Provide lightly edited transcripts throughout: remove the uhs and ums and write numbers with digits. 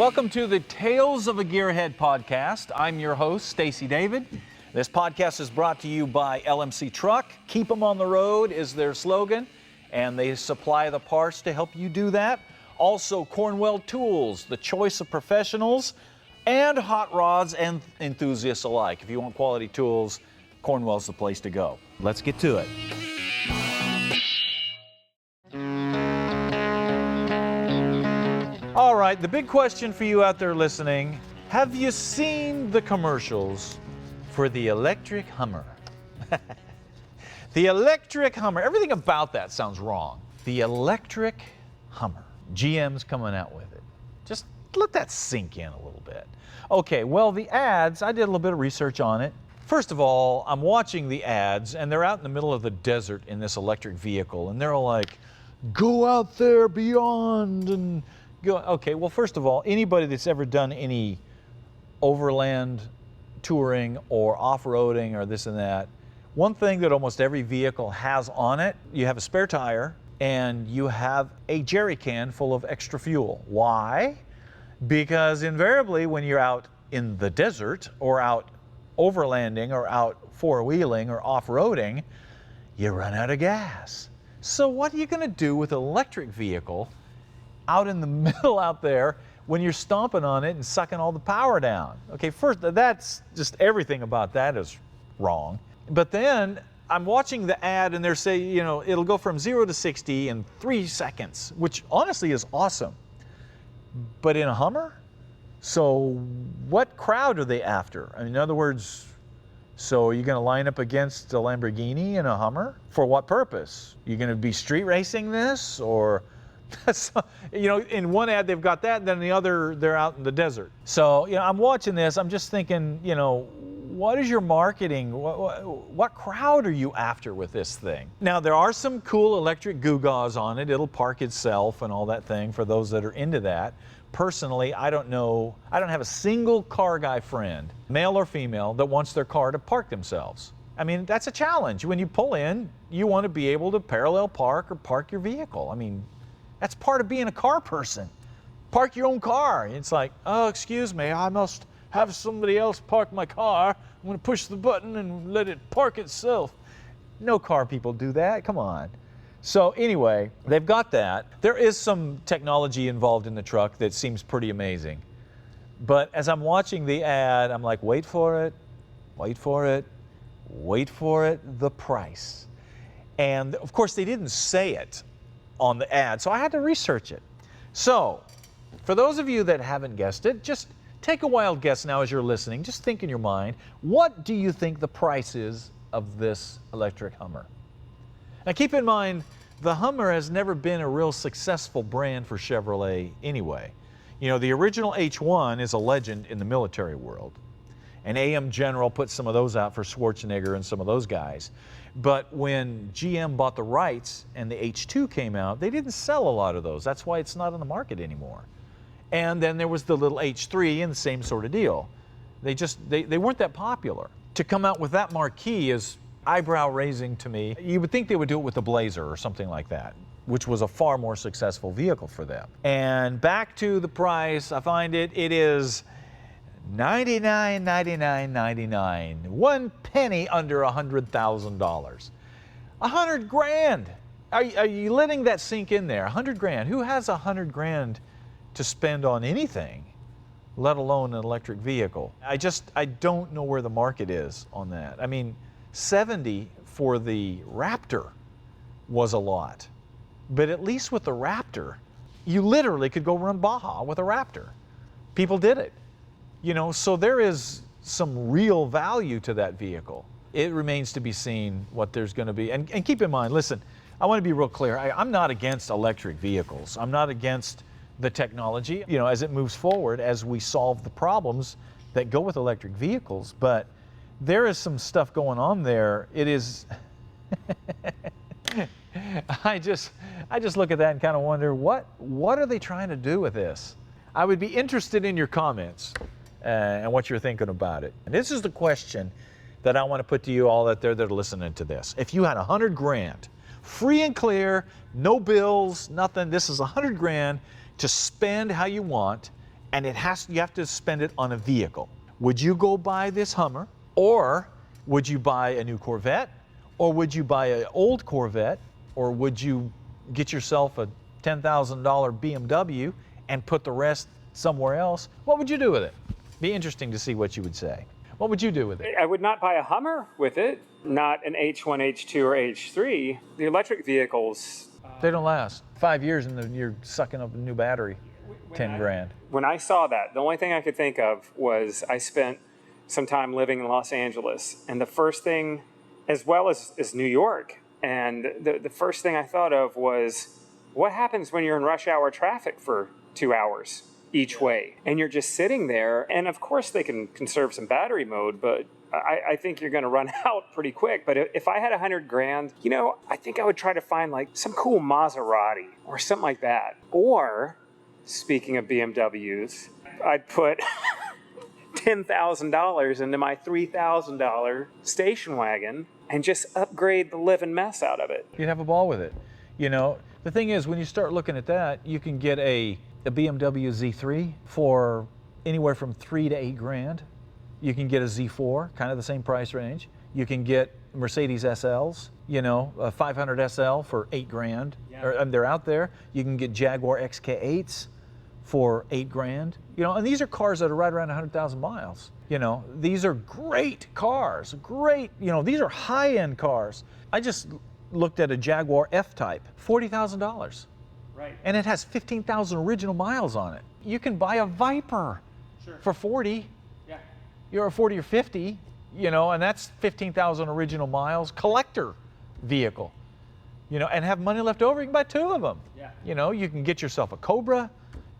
Welcome to the Tales of a Gearhead podcast. I'm your host, Stacey David. This podcast is brought to you by LMC Truck. Keep them on the road is their slogan, and they supply the parts to help you do that. Also, Cornwell Tools, the choice of professionals and hot rods and enthusiasts alike. If you want quality tools, Cornwell's the place to go. Let's get to it. All right, the big question for you out there listening, have you seen the commercials for the electric Hummer? The electric Hummer, everything about that sounds wrong. The electric Hummer. GM's coming out with it. Just let that sink in a little bit. Okay, well, the ads, I did a little bit of research on it. First of all, I'm watching the ads, and they're out in the middle of the desert in this electric vehicle, and they're all like, go out there beyond, and go. Okay, well, first of all, anybody that's ever done any overland touring or off-roading or this and that, one thing that almost every vehicle has on it, you have a spare tire and you have a jerry can full of extra fuel. Why? Because invariably when you're out in the desert or out overlanding or out four-wheeling or off-roading, you run out of gas. So what are you going to do with an electric vehicle out in the middle out there when you're stomping on it and sucking all the power down? Okay, first, that's just everything about that is wrong. But then I'm watching the ad and they're saying, you know, it'll go from 0 to 60 in 3 seconds, which honestly is awesome. But in a Hummer? So what crowd are they after? I mean, in other words, so are you going to line up against a Lamborghini and a Hummer? For what purpose? You going to be street racing this, or you know, in one ad they've got that, then in the other they're out in the desert. So, you know, I'm watching this, I'm just thinking, you know, what is your marketing? What crowd are you after with this thing? Now, there are some cool electric gewgaws on it. It'll park itself and all that thing for those that are into that. Personally, I don't know, I don't have a single car guy friend, male or female, that wants their car to park themselves. I mean, that's a challenge. When you pull in, you want to be able to parallel park or park your vehicle. I mean, that's part of being a car person. Park your own car. It's like, oh, excuse me, I must have somebody else park my car. I'm going to push the button and let it park itself. No car people do that. Come on. So anyway, they've got that. There is some technology involved in the truck that seems pretty amazing. But as I'm watching the ad, I'm like, wait for it, wait for it, wait for it, the price. And of course, they didn't say it on the ad, so I had to research it. So, for those of you that haven't guessed it, just take a wild guess now as you're listening. Just think in your mind, what do you think the price is of this electric Hummer? Now keep in mind, the Hummer has never been a real successful brand for Chevrolet anyway. You know, the original H1 is a legend in the military world. And AM General put some of those out for Schwarzenegger and some of those guys. But when GM bought the rights and the H2 came out, they didn't sell a lot of those. That's why it's not on the market anymore. And then there was the little H3 and the same sort of deal. They weren't that popular. To come out with that marquee is eyebrow raising to me. You would think they would do it with the Blazer or something like that, which was a far more successful vehicle for them. And back to the price, I find it is $99.99.99, 1 penny under $100,000. $100,000. Are you letting that sink in there? $100,000. Who has $100,000 to spend on anything, let alone an electric vehicle? I don't know where the market is on that. I mean, 70 for the Raptor was a lot, but at least with the Raptor, you literally could go run Baja with a Raptor. People did it. You know, so there is some real value to that vehicle. It remains to be seen what there's going to be. And keep in mind, listen, I want to be real clear. I'm not against electric vehicles. I'm not against the technology, you know, as it moves forward, as we solve the problems that go with electric vehicles. But there is some stuff going on there. It is, I just look at that and kind of wonder, what are they trying to do with this? I would be interested in your comments and what you're thinking about it. And this is the question that I want to put to you all out there that are listening to this. If you had $100,000, free and clear, no bills, nothing, this is $100,000 to spend how you want, and you have to spend it on a vehicle. Would you go buy this Hummer, or would you buy a new Corvette, or would you buy an old Corvette, or would you get yourself a $10,000 BMW and put the rest somewhere else? What would you do with it? Be interesting to see what you would say. What would you do with it? I would not buy a Hummer with it, not an H1, H2, or H3. The electric vehicles, They don't last. 5 years and then you're sucking up a new battery, 10 grand. when I saw that, the only thing I could think of was I spent some time living in Los Angeles, and the first thing, as well as New York, and the first thing I thought of was, what happens when you're in rush hour traffic for 2 hours each way? And you're just sitting there, and of course they can conserve some battery mode, but I think you're going to run out pretty quick. But if I had 100 grand, you know, I think I would try to find like some cool Maserati or something like that. Or, speaking of BMWs, I'd put $10,000 into my $3,000 station wagon and just upgrade the living mess out of it. You'd have a ball with it. You know, the thing is, when you start looking at that, you can get a BMW Z3 for anywhere from 3 to 8 grand. You can get a Z4, kind of the same price range. You can get Mercedes SLs, you know, a 500 SL for 8 grand. Yeah. They're out there. You can get Jaguar XK8s for 8 grand. You know, and these are cars that are right around 100,000 miles. You know, these are great cars, great, you know, these are high-end cars. I just looked at a Jaguar F-Type, $40,000. Right. And it has 15,000 original miles on it. You can buy a Viper for 40. Yeah. You're a 40 or 50, you know, and that's 15,000 original miles, collector vehicle, you know, and have money left over. You can buy 2 of them. Yeah. You know, you can get yourself a Cobra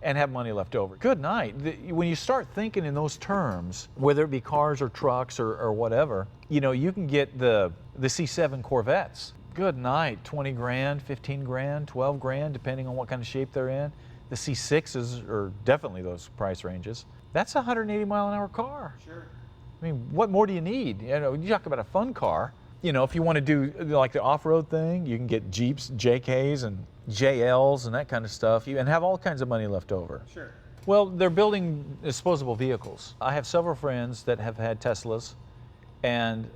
and have money left over. Good night. When you start thinking in those terms, whether it be cars or trucks or whatever, you know, you can get the C7 Corvettes. Good night, 20 grand, 15 grand, 12 grand, depending on what kind of shape they're in. The C6s are definitely those price ranges. That's a 180 mile an hour car. Sure. I mean, what more do you need? You know, you talk about a fun car. You know, if you want to do like the off-road thing, you can get Jeeps, JKs and JLs and that kind of stuff, and have all kinds of money left over. Sure. Well, they're building disposable vehicles. I have several friends that have had Teslas, and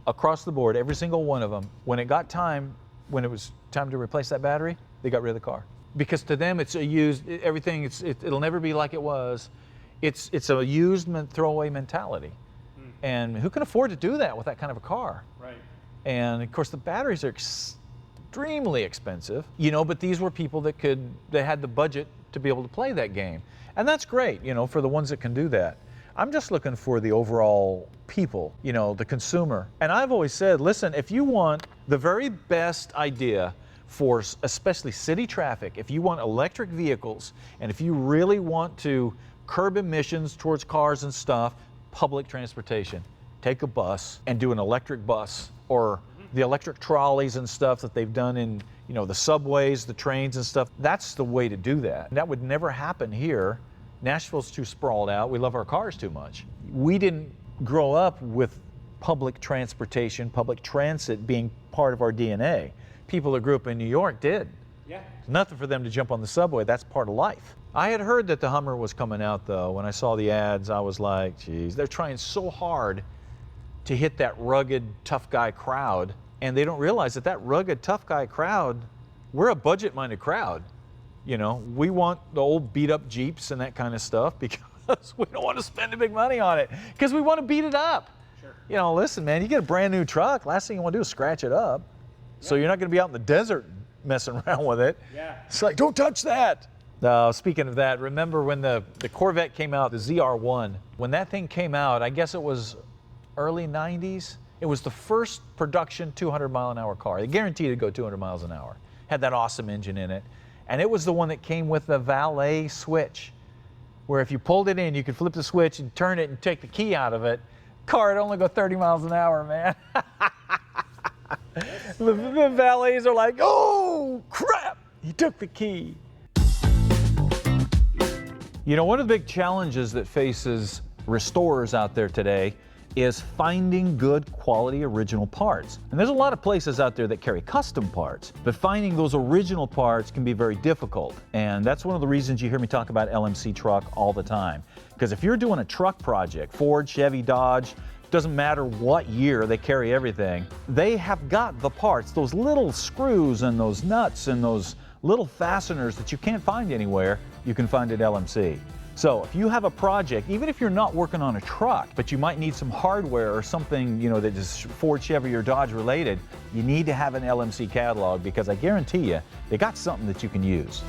across the board, every single one of them, when it was time to replace that battery, they got rid of the car. Because to them, it's a used, everything, it'll never be like it was. It's a used throwaway mentality. And who can afford to do that with that kind of a car? Right. And of course, the batteries are extremely expensive, you know, but these were people that had the budget to be able to play that game. And that's great, you know, for the ones that can do that. I'm just looking for the overall people, you know, the consumer. And I've always said, listen, if you want the very best idea for especially city traffic, if you want electric vehicles, and if you really want to curb emissions towards cars and stuff, public transportation. Take a bus and do an electric bus, or the electric trolleys and stuff that they've done in, you know, the subways, the trains and stuff. That's the way to do that. That would never happen here. Nashville's too sprawled out. We love our cars too much. We didn't grow up with public transportation, public transit being part of our DNA. People that grew up in New York did. Yeah. Nothing for them to jump on the subway. That's part of life. I had heard that the Hummer was coming out, though. When I saw the ads, I was like, geez, they're trying so hard to hit that rugged, tough guy crowd, and they don't realize that that rugged, tough guy crowd, we're a budget-minded crowd. You know, we want the old beat-up Jeeps and that kind of stuff because we don't want to spend the big money on it, because we want to beat it up. Sure. You know, listen, man, you get a brand new truck, last thing you want to do is scratch it up. Yeah. So you're not going to be out in the desert messing around with it. Yeah. It's like, don't touch that. Speaking of that, remember when the Corvette came out, the ZR1, when that thing came out, I guess it was early 90s, it was the first production 200 mile an hour car. They guaranteed it'd go 200 miles an hour. Had that awesome engine in it. And it was the one that came with the valet switch, where if you pulled it in, you could flip the switch and turn it and take the key out of it. Car would only go 30 miles an hour, man. The valets are like, oh, crap, he took the key. You know, one of the big challenges that faces restorers out there today is finding good quality original parts. And there's a lot of places out there that carry custom parts, but finding those original parts can be very difficult. And that's one of the reasons you hear me talk about LMC truck all the time. Because if you're doing a truck project, Ford, Chevy, Dodge, doesn't matter what year, they carry everything, they have got the parts, those little screws and those nuts and those little fasteners that you can't find anywhere, you can find at LMC. So if you have a project, even if you're not working on a truck, but you might need some hardware or something, you know, that is Ford, Chevy, or Dodge related, you need to have an LMC catalog, because I guarantee you, they got something that you can use.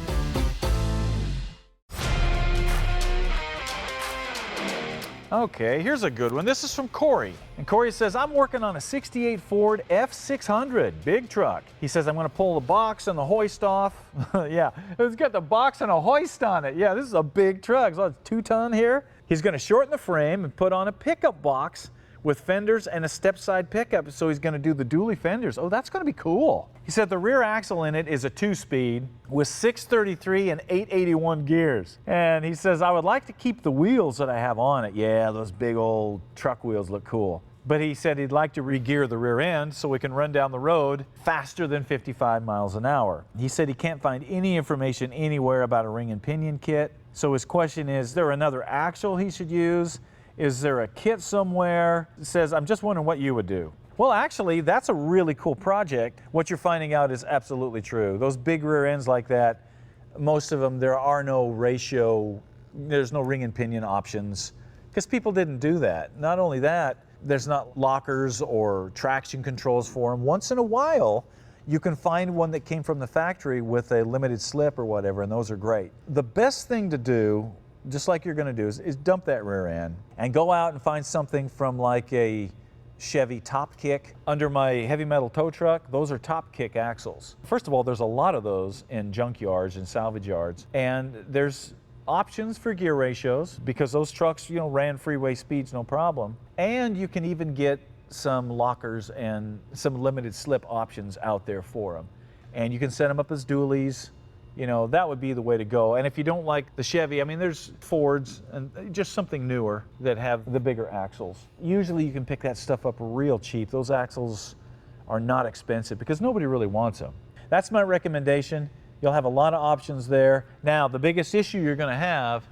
Okay, here's a good one. This is from Corey. And Corey says, I'm working on a 68 Ford F600, big truck. He says, I'm gonna pull the box and the hoist off. Yeah, it's got the box and a hoist on it. Yeah, this is a big truck. So it's 2-ton here. He's gonna shorten the frame and put on a pickup box with fenders and a step-side pickup. So he's gonna do the dually fenders. Oh, that's gonna be cool. He said the rear axle in it is a 2-speed with 633 and 881 gears. And he says, I would like to keep the wheels that I have on it. Yeah, those big old truck wheels look cool. But he said he'd like to re-gear the rear end so we can run down the road faster than 55 miles an hour. He said he can't find any information anywhere about a ring and pinion kit. So his question is there another axle he should use? Is there a kit somewhere? He says, I'm just wondering what you would do. Well, actually, that's a really cool project. What you're finding out is absolutely true. Those big rear ends like that, most of them, there are no ratio, there's no ring and pinion options, because people didn't do that. Not only that, there's not lockers or traction controls for them. Once in a while, you can find one that came from the factory with a limited slip or whatever, and those are great. The best thing to do, just like you're gonna do, is dump that rear end and go out and find something from like a Chevy top kick. Under my heavy metal tow truck, those are top kick axles. First of all, there's a lot of those in junk yards and salvage yards, and there's options for gear ratios because those trucks, you know, ran freeway speeds no problem. And you can even get some lockers and some limited slip options out there for them. And you can set them up as dualies. You know, that would be the way to go. And if you don't like the Chevy, I mean, there's Fords and just something newer that have the bigger axles. Usually you can pick that stuff up real cheap. Those axles are not expensive because nobody really wants them. That's my recommendation. You'll have a lot of options there. Now, the biggest issue you're gonna have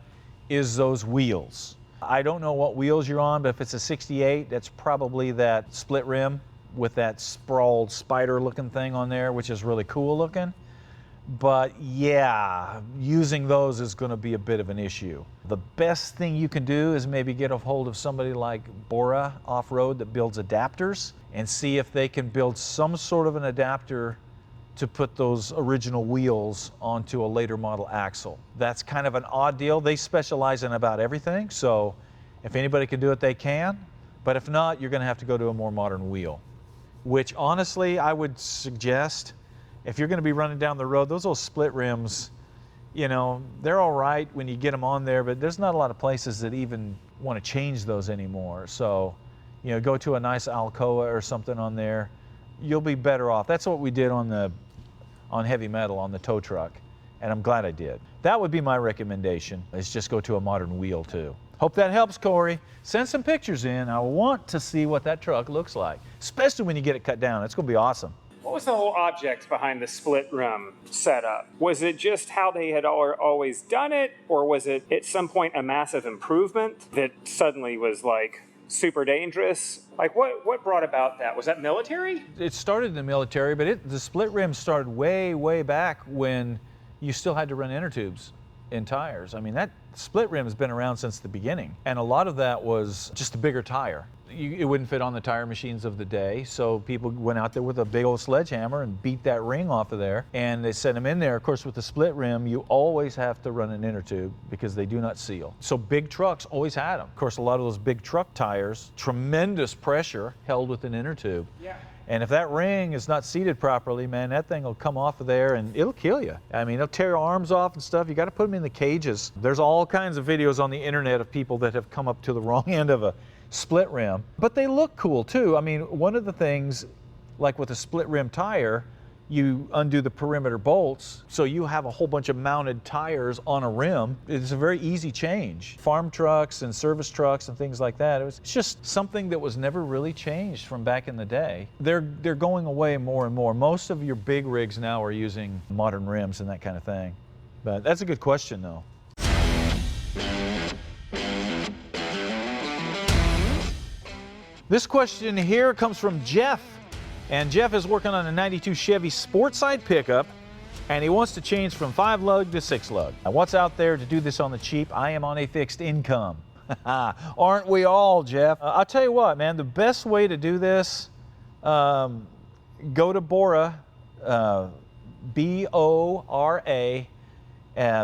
is those wheels. I don't know what wheels you're on, but if it's a 68, that's probably that split rim with that sprawled spider looking thing on there, which is really cool looking. But yeah, using those is going to be a bit of an issue. The best thing you can do is maybe get a hold of somebody like Bora Off-Road that builds adapters and see if they can build some sort of an adapter to put those original wheels onto a later model axle. That's kind of an odd deal. They specialize in about everything, so if anybody can do it, they can. But if not, you're going to have to go to a more modern wheel, which honestly I would suggest. If you're going to be running down the road, those old split rims, you know, they're all right when you get them on there, but there's not a lot of places that even want to change those anymore. So, you know, go to a nice Alcoa or something on there. You'll be better off. That's what we did on heavy metal on the tow truck, and I'm glad I did. That would be my recommendation, is just go to a modern wheel too. Hope that helps, Corey. Send some pictures in. I want to see what that truck looks like, especially when you get it cut down. It's going to be awesome. What was the whole object behind the split rim setup? Was it just how they had always done it, or was it at some point a massive improvement that suddenly was like super dangerous? Like what brought about that? Was that military? It started in the military, but the split rim started way back when you still had to run inner tubes in tires. I mean, that split rim has been around since the beginning, and a lot of that was just a bigger tire. It wouldn't fit on the tire machines of the day, so people went out there with a big old sledgehammer and beat that ring off of there, and they set them in there. Of course, with the split rim, you always have to run an inner tube because they do not seal. So big trucks always had them. Of course, a lot of those big truck tires, tremendous pressure held with an inner tube. Yeah. And if that ring is not seated properly, man, that thing will come off of there and it'll kill you. I mean, it'll tear your arms off and stuff. You got to put them in the cages. There's all kinds of videos on the internet of people that have come up to the wrong end of a split rim, but they look cool too. I mean, one of the things, like with a split rim tire, you undo the perimeter bolts, so you have a whole bunch of mounted tires on a rim. It's a very easy change. Farm trucks and service trucks and things like that, it's just something that was never really changed from back in the day. They're going away more and more. Most of your big rigs now are using modern rims and that kind of thing. But that's a good question, though. This question here comes from Jeff. And Jeff is working on a 92 Chevy Sportside pickup, and he wants to change from 5-lug to 6-lug. Now, what's out there to do this on the cheap? I am on a fixed income. Aren't we all, Jeff? I'll tell you what, man, the best way to do this, go to Bora, B-O-R-A.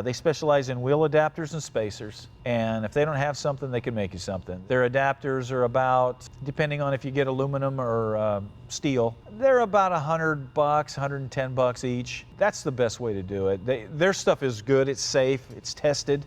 They specialize in wheel adapters and spacers, and if they don't have something, they can make you something. Their adapters are about, depending on if you get aluminum or steel, they're about $100, $110 each. That's the best way to do it. Their stuff is good, it's safe, it's tested.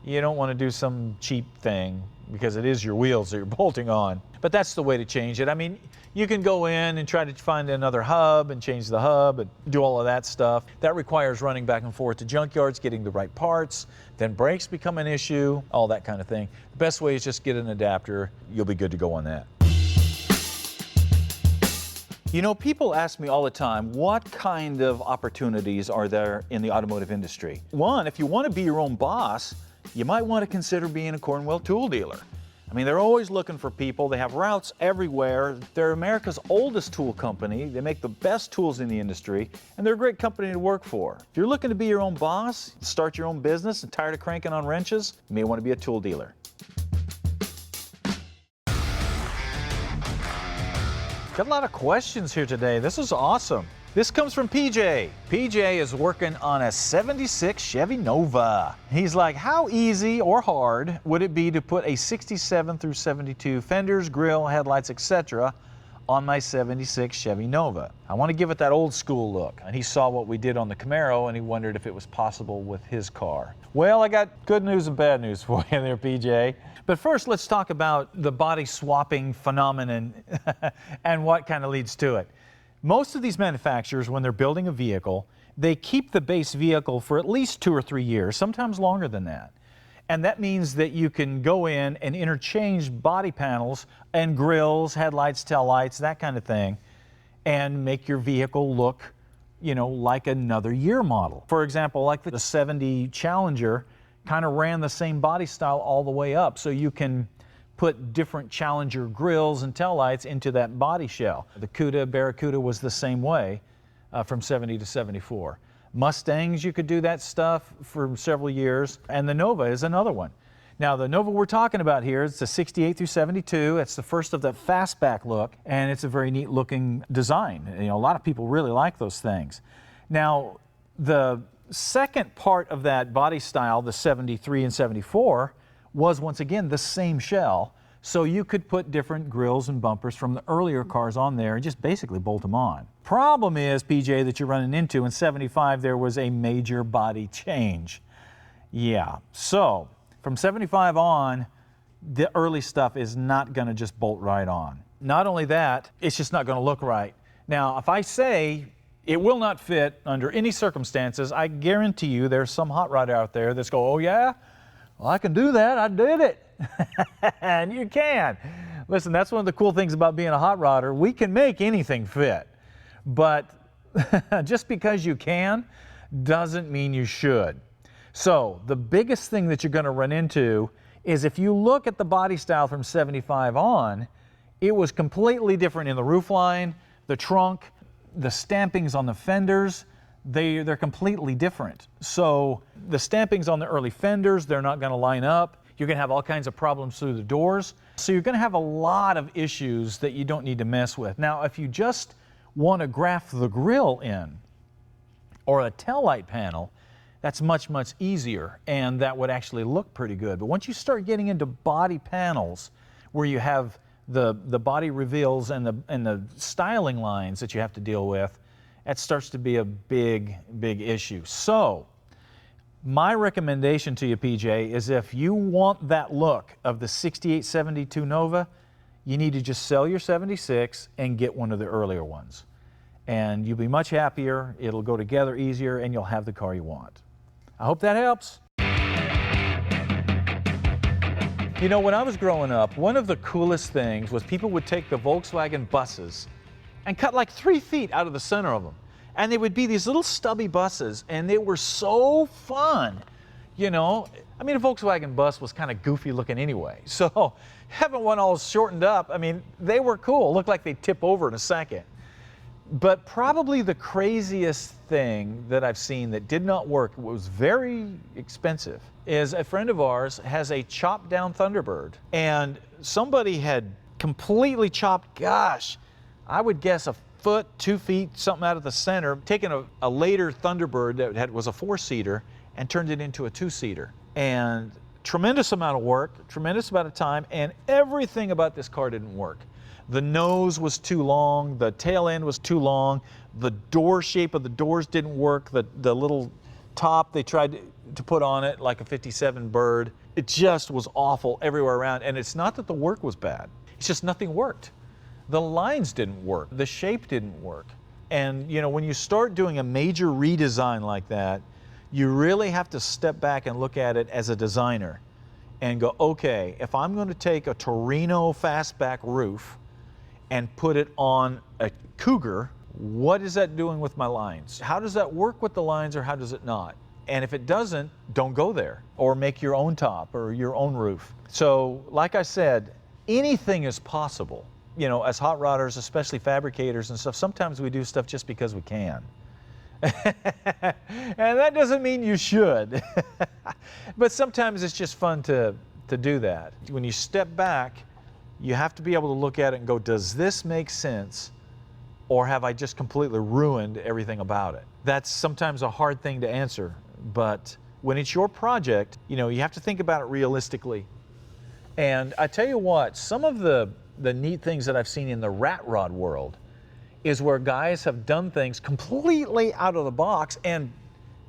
You don't want to do some cheap thing because it is your wheels that you're bolting on. But that's the way to change it. I mean, you can go in and try to find another hub and change the hub and do all of that stuff. That requires running back and forth to junkyards, getting the right parts, then brakes become an issue, all that kind of thing. The best way is just get an adapter. You'll be good to go on that. You know, people ask me all the time, what kind of opportunities are there in the automotive industry? One, if you want to be your own boss, you might want to consider being a Cornwell tool dealer. I mean, they're always looking for people. They have routes everywhere. They're America's oldest tool company. They make the best tools in the industry, and they're a great company to work for. If you're looking to be your own boss, start your own business, and tired of cranking on wrenches, you may want to be a tool dealer. Got a lot of questions here today. This is awesome. This comes from PJ. PJ is working on a 76 Chevy Nova. He's like, how easy or hard would it be to put a 67 through 72 fenders, grill, headlights, etc. on my 76 Chevy Nova? I want to give it that old school look. And he saw what we did on the Camaro and he wondered if it was possible with his car. Well, I got good news and bad news for you there, PJ. But first, let's talk about the body swapping phenomenon and what kind of leads to it. Most of these manufacturers, when they're building a vehicle, they keep the base vehicle for at least 2 or 3 years, sometimes longer than that. And that means that you can go in and interchange body panels and grills, headlights, taillights, that kind of thing, and make your vehicle look, you know, like another year model. For example, like the 70 Challenger kind of ran the same body style all the way up, so you can put different Challenger grills and taillights into that body shell. The Cuda, Barracuda was the same way from 70 to 74. Mustangs, you could do that stuff for several years, and the Nova is another one. Now, the Nova we're talking about here is the 68 through 72. It's the first of the fastback look, and it's a very neat looking design. You know, a lot of people really like those things. Now, the second part of that body style, the 73 and 74, was once again the same shell, so you could put different grills and bumpers from the earlier cars on there and just basically bolt them on. Problem is, PJ, that you're running into in 75, there was a major body change. Yeah, so from 75 on, the early stuff is not going to just bolt right on. Not only that, it's just not going to look right. Now, if I say it will not fit under any circumstances, I guarantee you there's some hot rod out there that's go, oh yeah? Well, I can do that, I did it. And you can. Listen, that's one of the cool things about being a hot rodder. We can make anything fit. But just because you can doesn't mean you should. So the biggest thing that you're going to run into is if you look at the body style from 75 on, it was completely different in the roofline, the trunk, the stampings on the fenders. They're completely different. So the stampings on the early fenders, they're not going to line up. You're going to have all kinds of problems through the doors. So you're going to have a lot of issues that you don't need to mess with. Now, if you just want to graft the grill in or a taillight panel, that's much, much easier, and that would actually look pretty good. But once you start getting into body panels where you have the body reveals and the styling lines that you have to deal with, that starts to be a big, big issue. So my recommendation to you, PJ, is if you want that look of the 68-72 Nova, you need to just sell your 76 and get one of the earlier ones. and you'll be much happier, it'll go together easier, and you'll have the car you want. I hope that helps. You know, when I was growing up, one of the coolest things was people would take the Volkswagen buses and cut like 3 feet out of the center of them. And they would be these little stubby buses, and they were so fun. You know, I mean, a Volkswagen bus was kind of goofy looking anyway. So having one all shortened up, I mean, they were cool. Looked like they'd tip over in a second. But probably the craziest thing that I've seen that did not work, was very expensive, is a friend of ours has a chopped down Thunderbird. And somebody had completely chopped, gosh, I would guess a foot, 2 feet, something out of the center, taken a later Thunderbird that was a 4-seater and turned it into a 2-seater. And tremendous amount of work, tremendous amount of time, and everything about this car didn't work. The nose was too long, the tail end was too long, the door shape of the doors didn't work, the little top they tried to put on it like a 57 Bird. It just was awful everywhere around. And it's not that the work was bad, it's just nothing worked. The lines didn't work, the shape didn't work. And you know, when you start doing a major redesign like that, you really have to step back and look at it as a designer and go, okay, if I'm going to take a Torino fastback roof and put it on a Cougar, what is that doing with my lines? How does that work with the lines, or how does it not? And if it doesn't, don't go there, or make your own top or your own roof. So like I said, anything is possible. You know, as hot rodders, especially fabricators and stuff, sometimes we do stuff just because we can. And that doesn't mean you should. But sometimes it's just fun to do that. When you step back, you have to be able to look at it and go, does this make sense? Or have I just completely ruined everything about it? That's sometimes a hard thing to answer, but when it's your project, you know, you have to think about it realistically. And I tell you what, some of the neat things that I've seen in the rat rod world is where guys have done things completely out of the box, and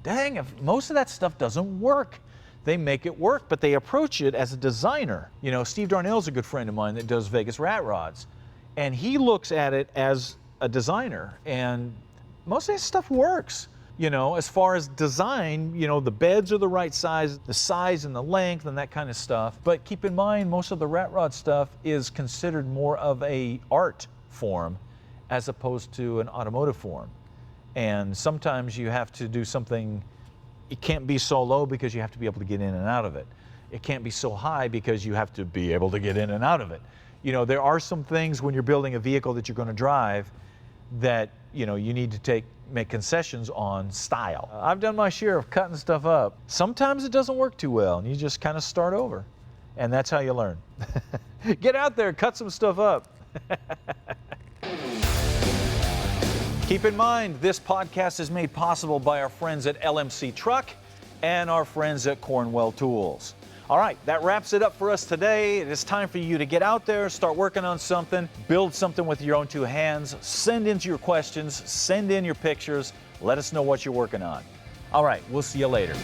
dang, if most of that stuff doesn't work. They make it work, but they approach it as a designer. You know, Steve Darnell's a good friend of mine that does Vegas rat rods, and he looks at it as a designer, and most of that stuff works. You know, as far as design, you know, the beds are the right size, the size and the length and that kind of stuff. But keep in mind, most of the rat rod stuff is considered more of a art form as opposed to an automotive form. And sometimes you have to do something. It can't be so low because you have to be able to get in and out of it. It can't be so high because you have to be able to get in and out of it. You know, there are some things when you're building a vehicle that you're going to drive that, you know, you need to make concessions on style. I've done my share of cutting stuff up. Sometimes it doesn't work too well, and you just kind of start over. And that's how you learn. Get out there, cut some stuff up. Keep in mind, this podcast is made possible by our friends at LMC Truck and our friends at Cornwell Tools. All right, that wraps it up for us today. It is time for you to get out there, start working on something, build something with your own two hands, send in your questions, send in your pictures, let us know what you're working on. All right, we'll see you later.